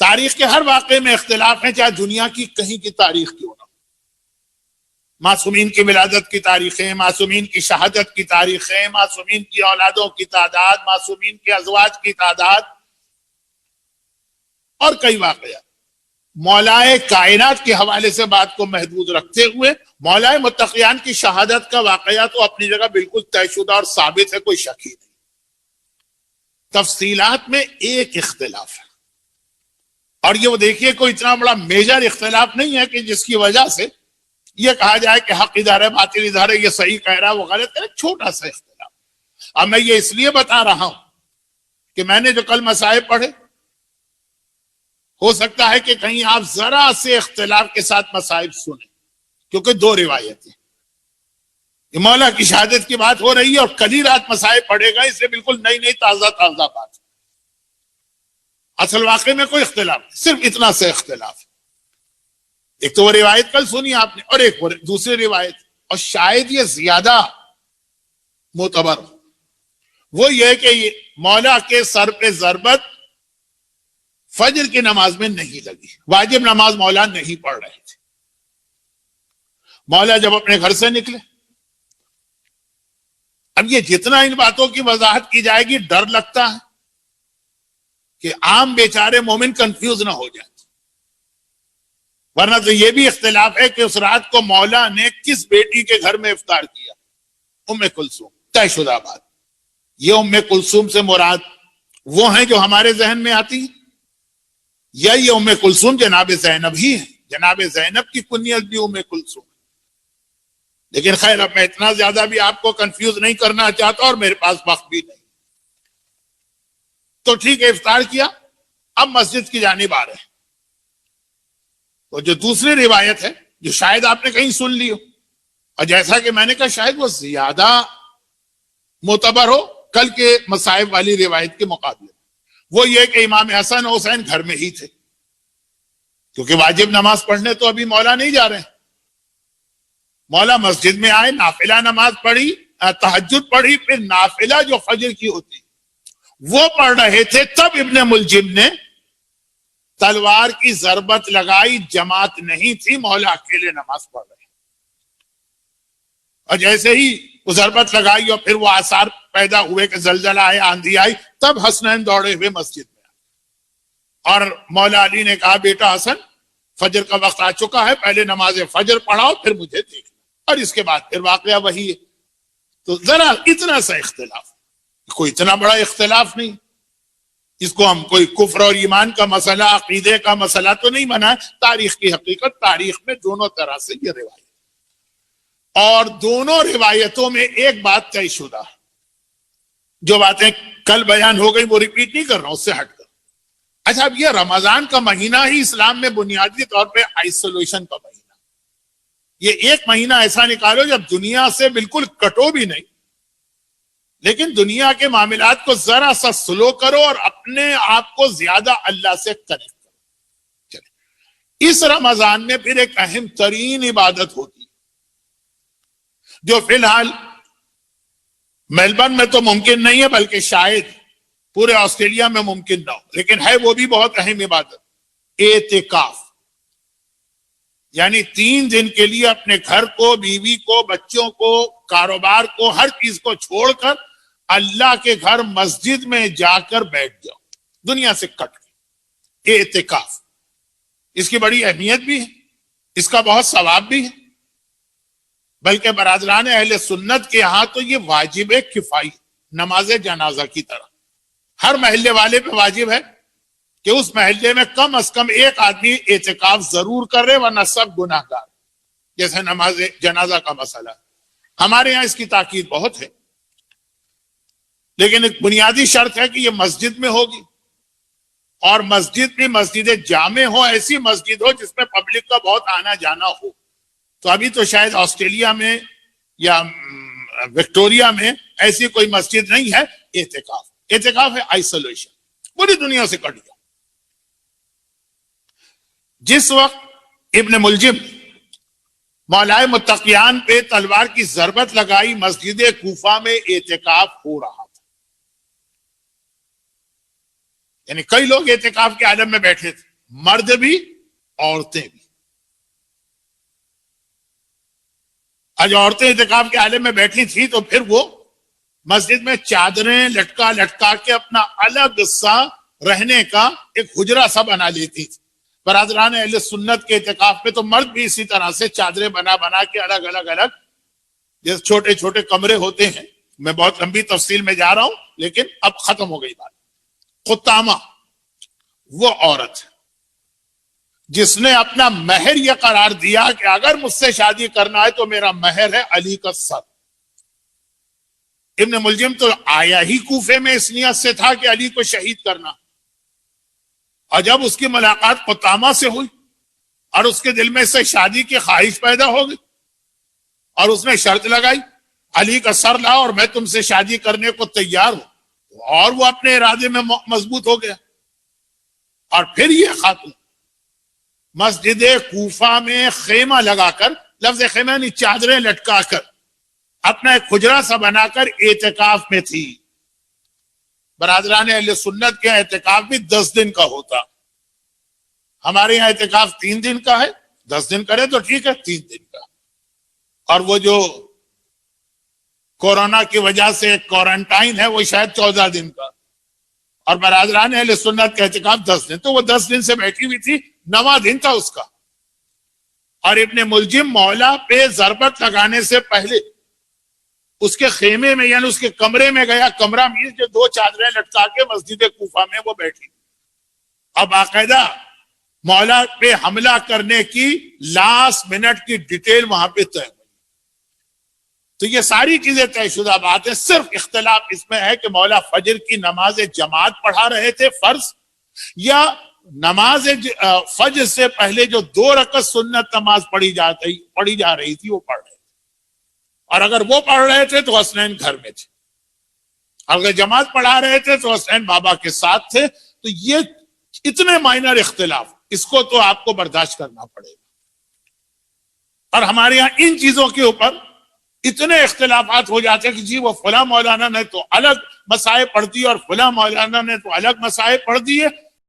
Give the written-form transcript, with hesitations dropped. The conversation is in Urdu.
تاریخ کے ہر واقعے میں اختلاف ہیں، چاہے دنیا کی کہیں کی تاریخ کیوں نہ ہو۔ معصومین کی ولادت کی تاریخیں، معصومین کی شہادت کی تاریخیں، معصومین کی اولادوں کی تعداد، معصومین کے ازواج کی تعداد اور کئی واقعات۔ مولائے کائنات کے حوالے سے بات کو محدود رکھتے ہوئے مولائے متقیان کی شہادت کا واقعہ تو اپنی جگہ بالکل طے شدہ اور ثابت ہے، کوئی شک ہی نہیں۔ تفصیلات میں ایک اختلاف ہے، اور یہ وہ دیکھیے کوئی اتنا بڑا میجر اختلاف نہیں ہے کہ جس کی وجہ سے یہ کہا جائے کہ حق ادھر ہے باطل ادھر ہے، یہ صحیح کہہ رہا ہے وہ غلط ہے۔ چھوٹا سا اختلاف۔ اب میں یہ اس لیے بتا رہا ہوں کہ میں نے جو کل مسائل پڑھے، ہو سکتا ہے کہ کہیں آپ ذرا سے اختلاف کے ساتھ مسائل سنیں، کیونکہ دو روایتیں، یہ مولا کی شہادت کی بات ہو رہی ہے اور کل ہی رات مسائل پڑھے گا، اس سے بالکل نئی نئی تازہ تازہ بات۔ اصل واقعے میں کوئی اختلاف نہیں، صرف اتنا سے اختلاف۔ ایک تو وہ روایت کل سنی آپ نے، اور ایک دوسری روایت، اور شاید یہ زیادہ معتبر ہو، وہ یہ کہ مولا کے سر پہ ضربت فجر کی نماز میں نہیں لگی، واجب نماز مولا نہیں پڑھ رہے تھے۔ مولا جب اپنے گھر سے نکلے، اب یہ جتنا ان باتوں کی وضاحت کی جائے گی ڈر لگتا ہے کہ عام بیچارے مومن کنفیوز نہ ہو جائیں، ورنہ تو یہ بھی اختلاف ہے کہ اس رات کو مولا نے کس بیٹی کے گھر میں افطار کیا۔ ام کلثوم، طے شدہ بات۔ یہ ام کلثوم سے مراد وہ ہیں جو ہمارے ذہن میں آتی ہیں، یا یہ ام کلثوم جناب زینب ہی ہیں؟ جناب زینب کی کنیت بھی ام کلثوم ہے۔ لیکن خیر، اب میں اتنا زیادہ بھی آپ کو کنفیوز نہیں کرنا چاہتا اور میرے پاس وقت بھی نہیں، تو ٹھیک ہے، افطار کیا، اب مسجد کی جانب آ رہے ہیں۔ تو جو دوسری روایت ہے جو شاید آپ نے کہیں سن لی ہو، اور جیسا کہ میں نے کہا شاید وہ زیادہ معتبر ہو کل کے مصائب والی روایت کے مقابلے، وہ یہ کہ امام حسن حسین گھر میں ہی تھے، کیونکہ واجب نماز پڑھنے تو ابھی مولا نہیں جا رہے ہیں۔ مولا مسجد میں آئے، نافلہ نماز پڑھی، تہجد پڑھی، پھر نافلہ جو فجر کی ہوتی وہ پڑھ رہے تھے، تب ابن ملجم نے تلوار کی ضربت لگائی، جماعت نہیں تھی، مولا اکیلے نماز پڑھ رہے، اور جیسے ہی وہ ضربت لگائی اور پھر وہ آثار پیدا ہوئے کہ زلزلہ آئے، آندھی آئی، تب حسنین دوڑے ہوئے مسجد میں آئے، اور مولا علی نے کہا بیٹا حسن، فجر کا وقت آ چکا ہے، پہلے نماز فجر پڑھاؤ پھر مجھے دیکھنا، اور اس کے بعد پھر واقعہ وہی ہے۔ تو ذرا اتنا سا اختلاف، کوئی اتنا بڑا اختلاف نہیں، اس کو ہم کوئی کفر اور ایمان کا مسئلہ، عقیدے کا مسئلہ تو نہیں بنائے۔ تاریخ کی حقیقت، تاریخ میں دونوں طرح سے یہ روایت، اور دونوں روایتوں میں ایک بات طے شدہ ہے، جو باتیں کل بیان ہو گئی وہ ریپیٹ نہیں کر رہا ہوں، اس سے ہٹ کر۔ اچھا، اب یہ رمضان کا مہینہ ہی اسلام میں بنیادی طور پہ آئسولیشن کا مہینہ، یہ ایک مہینہ ایسا نکالو جب دنیا سے بالکل کٹو بھی نہیں، لیکن دنیا کے معاملات کو ذرا سا سلو کرو اور اپنے آپ کو زیادہ اللہ سے کنیکٹ کرو۔ چلے، اس رمضان میں پھر ایک اہم ترین عبادت ہوتی ہے، جو فی الحال میلبرن میں تو ممکن نہیں ہے، بلکہ شاید پورے آسٹریلیا میں ممکن نہ ہو، لیکن ہے وہ بھی بہت اہم عبادت، اعتکاف۔ یعنی 3 دن کے لیے اپنے گھر کو، بیوی کو، بچوں کو، کاروبار کو، ہر چیز کو چھوڑ کر اللہ کے گھر مسجد میں جا کر بیٹھ جاؤ، دنیا سے کٹ کے۔ اعتکاف، اس کی بڑی اہمیت بھی ہے، اس کا بہت ثواب بھی ہے، بلکہ برادران اہل سنت کے ہاں تو یہ واجب کفائی، نماز جنازہ کی طرح ہر محلے والے پہ واجب ہے کہ اس محلے میں کم از کم ایک آدمی اعتکاف ضرور کر رہے، ورنہ سب گناہ گار، جیسے نماز جنازہ کا مسئلہ۔ ہمارے یہاں اس کی تاکید بہت ہے، لیکن ایک بنیادی شرط ہے کہ یہ مسجد میں ہوگی، اور مسجد بھی مسجد جامع ہو، ایسی مسجد ہو جس میں پبلک کا بہت آنا جانا ہو۔ تو ابھی تو شاید آسٹریلیا میں یا وکٹوریا میں ایسی کوئی مسجد نہیں ہے۔ اعتکاف ہے آئسولیشن، پوری دنیا سے کٹ گیا۔ جس وقت ابن ملجم مولائے متقیان پہ تلوار کی ضربت لگائی، مسجد کوفہ میں اعتکاف ہو رہا تھا، یعنی کئی لوگ اعتکاف کے عالم میں بیٹھے تھے، مرد بھی عورتیں بھی. آج عورتیں اعتکاف کے عالم میں بیٹھی تھی تو پھر وہ مسجد میں چادریں لٹکا لٹکا کے اپنا الگ سا رہنے کا ایک حجرہ سا بنا لیتی تھی. برادران اہل سنت کے اعتکاف میں تو مرد بھی اسی طرح سے چادریں بنا بنا کے الگ الگ جیسے چھوٹے چھوٹے کمرے ہوتے ہیں. میں بہت لمبی تفصیل میں جا رہا ہوں لیکن اب ختم ہو گئی بات. خطامہ وہ عورت جس نے اپنا مہر یہ قرار دیا کہ اگر مجھ سے شادی کرنا ہے تو میرا مہر ہے علی کا سر. ابن ملجم تو آیا ہی کوفے میں اس نیت سے تھا کہ علی کو شہید کرنا, اور جب اس کی ملاقات خطامہ سے ہوئی اور اس کے دل میں سے شادی کی خواہش پیدا ہو گئی اور اس نے شرط لگائی علی کا سر لاؤ اور میں تم سے شادی کرنے کو تیار ہوں, اور وہ اپنے ارادے میں مضبوط ہو گیا. اور پھر یہ خاتون مسجد کوفہ میں خیمہ لگا کر, لفظ خیمہ یعنی چادریں لٹکا کر, اپنا ایک حجرہ سا بنا کر اعتکاف میں تھی. برادران اہل سنت کے اعتکاف بھی 10 دن کا ہوتا. ہمارے یہاں اعتکاف 3 دن کا ہے, 10 دن کرے تو ٹھیک ہے, 3 دن کا. اور وہ جو کورونا کی وجہ سے کوارنٹائن ہے وہ شاید 14 دن کا. اور برادران اہل سنت کا اعتکاف 10 دن, تو وہ 10 دن سے بیٹھی ہوئی تھی, 9واں دن تھا اس کا. اور ابن ملجم مولا پہ ضربت لگانے سے پہلے اس کے خیمے میں یعنی اس کے کمرے میں گیا. کمرہ میں جو 2 چادریں لٹکا کے مسجد کوفہ میں وہ بیٹھی. اب باقاعدہ مولا پہ حملہ کرنے کی لاسٹ منٹ کی ڈیٹیل وہاں پہ طے ہوئی. تو یہ ساری چیزیں طے شدہ بات ہے. صرف اختلاف اس میں ہے کہ مولا فجر کی نماز جماعت پڑھا رہے تھے فرض, یا نماز فجر سے پہلے جو 2 رکعت سنت نماز پڑھی جا رہی تھی وہ پڑھ رہے تھے. اور اگر وہ پڑھ رہے تھے تو حسنین گھر میں تھے, اگر جماعت پڑھا رہے تھے تو حسنین بابا کے ساتھ تھے. تو یہ اتنے مائنر اختلاف, اس کو تو آپ کو برداشت کرنا پڑے گا. اور ہمارے یہاں ان چیزوں کے اوپر اتنے اختلافات ہو جاتے ہیں کہ جی وہ فلاں مولانا نے تو الگ مسائل پڑھ دی اور فلاں مولانا نے تو الگ مسائل پڑھ دیے.